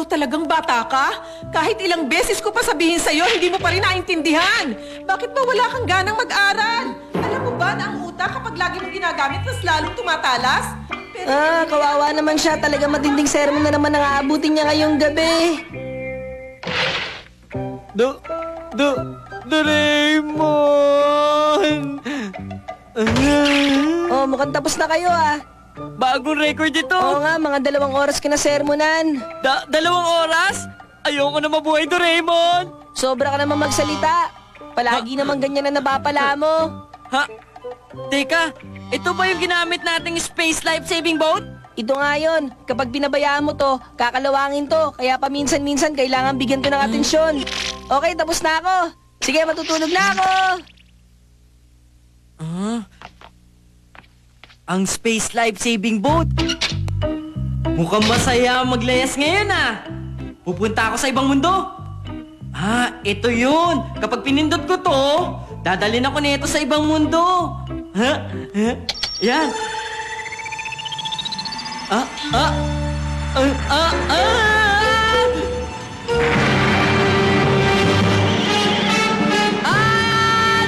Ikaw talagang bata ka? Kahit ilang beses ko pa sabihin sa'yo, hindi mo pa rin naintindihan. Bakit ba wala kang ganang mag-aral? Alam mo ba na ang utak kapag lagi mong ginagamit, mas lalong tumatalas? Pero Kawawa naman siya. Talaga matinding sermon na naman ang aabutin niya ngayong gabi. Doraemon! Oh, mukhang tapos na kayo Bagong record ito! Oo nga, mga 2 oras ka na sermonan. 2 oras? Ayoko na mabuhay, Doraemon! Sobra ka naman magsalita. Palagi naman ganyan na nabapala mo. Ha? Teka, ito ba yung ginamit nating space life-saving boat? Ito nga yun. Kapag binabayaan mo to, kakalawangin to. Kaya paminsan-minsan kailangan bigyan to ng atensyon. Okay, tapos na ako. Sige, matutulog na ako. Ang space life-saving boat. Mukhang masaya maglayas ngayon Pupunta ako sa ibang mundo. Ito yun. Kapag pinindot ko to, dadalhin ako nito sa ibang mundo. Yan.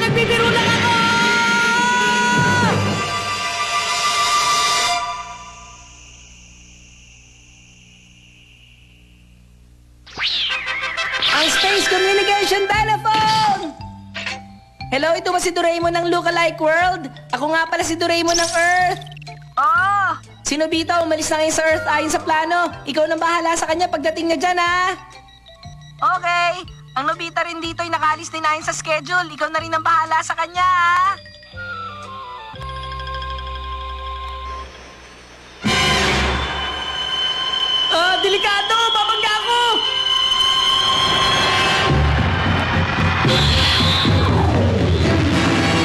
Nagbibiro lang ako! Ang Space Communication Telephone! Hello, ito ba si Doraemon ng Lookalike World? Ako nga pala si Doraemon ng Earth. Si Nobita umalis na ngayon sa Earth ayon sa plano. Ikaw nang bahala sa kanya pagdating niya dyan, Okay. Ang Nobita rin dito ay nakaalis din ayon sa schedule. Ikaw na rin ang bahala sa kanya, Delikado! Babangga ako!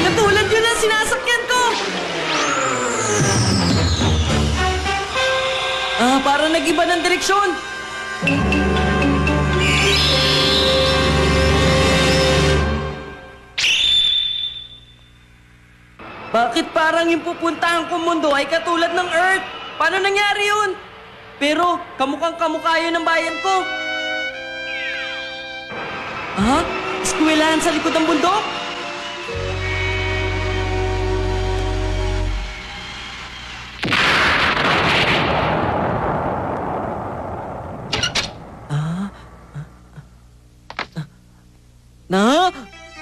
Katulad yun ang sinasakyan ko! Parang nag-iba ng direksyon. Bakit parang yung pupuntahan kong mundo ay katulad ng Earth? Paano nangyari yun? Pero kamukhang-kamukha yun ng bayan ko. Eskwelahan sa likod ng bundok?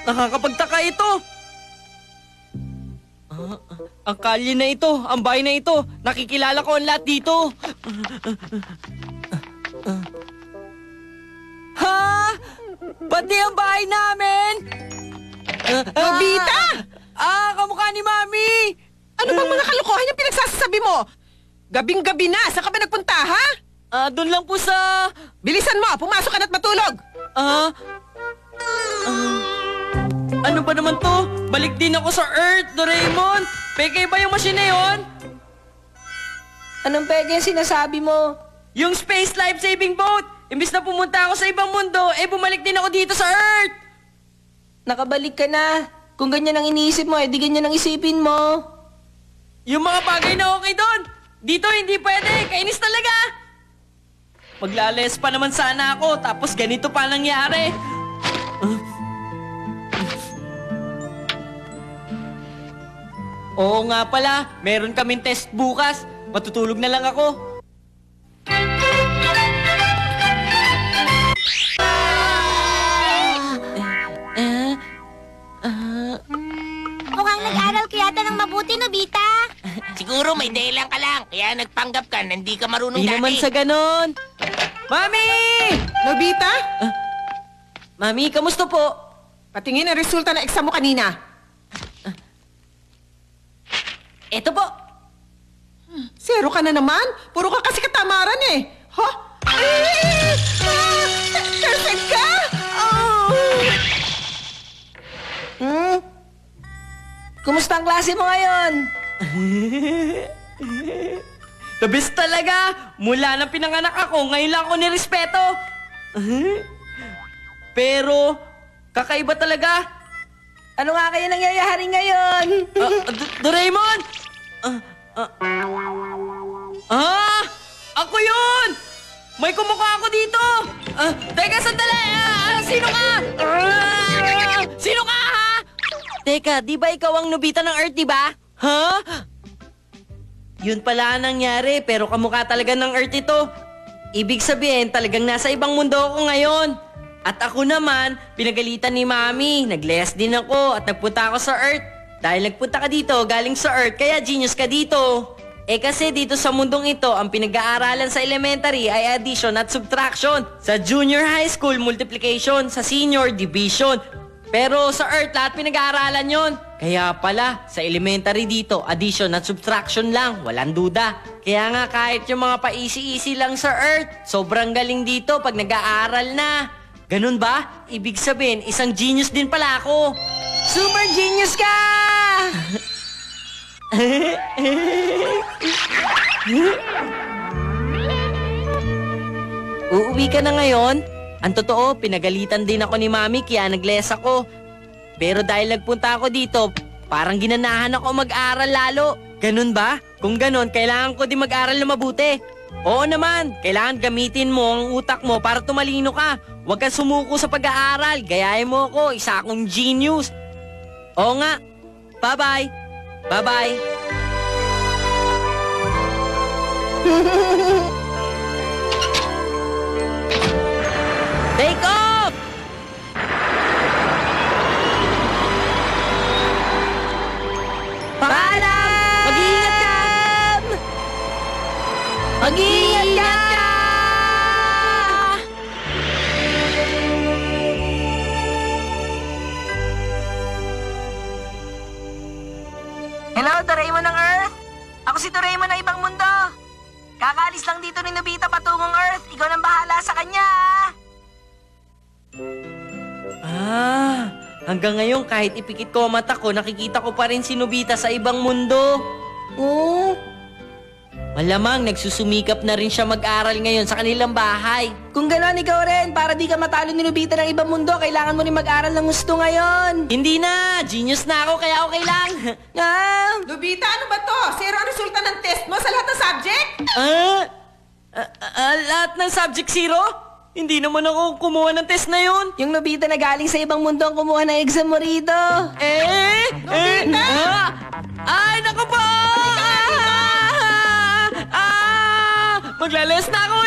Nakakapagtaka ito. Ang kalye na ito, ang bahay na ito, nakikilala ko ang lahat dito. Pati ang bahay namin! Nobita! Kamukha ni Mami! Ano bang mga kalokohan yung pinagsasabi mo? Gabing-gabi na, saan ka ba nagpunta, ha? Doon lang po sa... Bilisan mo, pumasok ka na't matulog! Ano ba naman to? Balik din ako sa Earth, Doraemon! Peke ba yung machine na yun? Anong peke yung sinasabi mo? Yung space life-saving boat! Imbis na pumunta ako sa ibang mundo, bumalik din ako dito sa Earth! Nakabalik ka na. Kung ganyan ang iniisip mo, di ganyan ang isipin mo. Yung mga bagay na okay doon! Dito hindi pwede! Kainis talaga! Maglalayas pa naman sana ako, tapos ganito pa nangyari. Oo nga pala, meron kaming test bukas. Matutulog na lang ako. Mukhang nag-aral ka yata ng mabuti, Nobita. Siguro may dahilan ka lang, kaya nagpanggap ka na hindi ka marunong Hindi dati. naman sa ganon. Mami! Nobita? Mami, kamusta po? Patingin ang resulta ng exam mo kanina. Eto po. 0 ka na naman? Puro ka kasi katamaran Ha? Perfect ka! Kumusta ang klase mo ngayon? The best talaga! Mula nang pinanganak ako, ngayon lang ako nirespeto. Pero, kakaiba talaga. Ano nga kaya nangyayari ngayon? Doraemon! Ako yun! May kumukha ako dito! Teka, sandali! Sino ka? Sino ka, ha? Teka, di ba ikaw ang Nobita ng Earth, di ba? Ha? Yun pala ang nangyari, pero kamukha talaga ng Earth ito. Ibig sabihin, talagang nasa ibang mundo ako ngayon. At ako naman, pinagalitan ni Mami. Nag-less din ako at nagpunta ako sa Earth. Dahil nagpunta ka dito, galing sa Earth, kaya genius ka dito. Kasi dito sa mundong ito, ang pinag-aaralan sa elementary ay addition at subtraction. Sa junior high school, multiplication. Sa senior, division. Pero sa Earth, lahat pinag-aaralan yon. Kaya pala, sa elementary dito, addition at subtraction lang, walang duda. Kaya nga kahit yung mga pa-easy-easy lang sa Earth, sobrang galing dito pag nag-aaral na. Ganun ba? Ibig sabihin, isang genius din pala ako. Super genius ka! Uuwi ka na ngayon? Ang totoo, pinagalitan din ako ni Mami kaya nag-less ako. Pero dahil nagpunta ako dito, parang ginanahan ako mag-aral lalo. Ganun ba? Kung ganun, kailangan ko din mag-aral na mabuti. Oo naman, kailangan gamitin mo ang utak mo para tumalino ka. Huwag kang sumuko sa pag-aaral. Gayahin mo ako, isa akong genius. Oo nga. Bye-bye. Bye-bye. Take off! Paalam! Mag-iingat ka! Mag-iingat ka! Hello, Doraemon ng Earth! Ako si Doraemon ng ibang mundo! Kakaalis lang dito ni Nobita patungong Earth. Ikaw nang bahala sa kanya, Hanggang ngayon kahit ipikit ko ang mata ko, nakikita ko pa rin si Nobita sa ibang mundo. Oo. Malamang nagsusumikap na rin siya mag-aral ngayon sa kanilang bahay. Kung gano'n, ikaw rin. Para di ka matalo ni Nobita ng ibang mundo, kailangan mo rin mag-aral ng gusto ngayon. Hindi na! Genius na ako kaya okay lang. Nobita, ano ba to? Zero ang resulta ng test mo sa lahat ng subject? Lahat ng subject zero? Hindi naman ako kumuha ng test na yun. Yung Nobita na galing sa ibang mundo ang kumuha ng exam mo rito. Nobita! Ay, naku po! Maglales na ako!